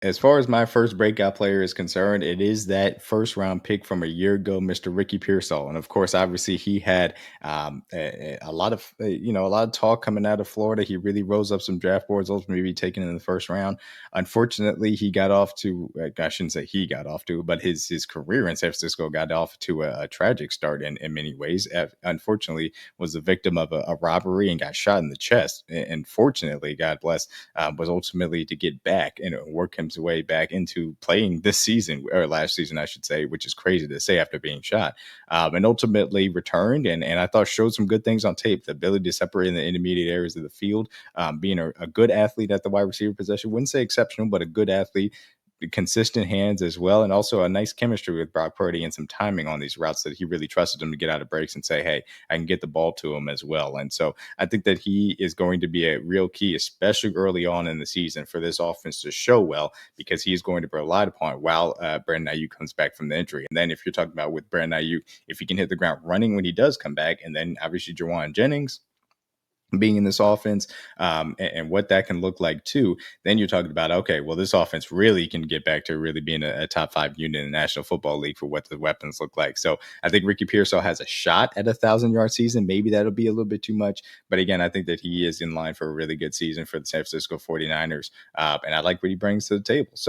As far as my first breakout player is concerned, it is that first round pick from a year ago, Mr. Ricky Pearsall. And of course, obviously, he had a lot of a lot of talk coming out of Florida. He really rose up some draft boards, ultimately be taken in the first round. Unfortunately, he got off to I shouldn't say he got off to, but his career in San Francisco got off to a tragic start in many ways. Unfortunately, was the victim of a robbery and got shot in the chest. And fortunately, God bless, was ultimately to get back and work his way back into playing this season or last season, I should say, which is crazy to say after being shot. And ultimately returned and I thought showed some good things on tape. The ability to separate in the intermediate areas of the field, being a good athlete at the wide receiver position. Wouldn't say exceptional, but a good athlete, consistent hands as well, and also a nice chemistry with Brock Purdy and some timing on these routes that he really trusted him to get out of breaks and say, "Hey, I can get the ball to him as well." And so I think that he is going to be a real key, especially early on in the season, for this offense to show well because he's going to be relied upon while Brandon Ayuk comes back from the injury. And then if you're talking about with Brandon Ayuk, if he can hit the ground running when he does come back, and then obviously Jawan Jennings being in this offense, and what that can look like too, then you're talking about, okay, well, this offense really can get back to really being a top five unit in the National Football League for what the weapons look like. So I think Ricky Pearsall has a shot at 1,000 yard season. Maybe that'll be a little bit too much. But again, I think that he is in line for a really good season for the San Francisco 49ers. And I like what he brings to the table. So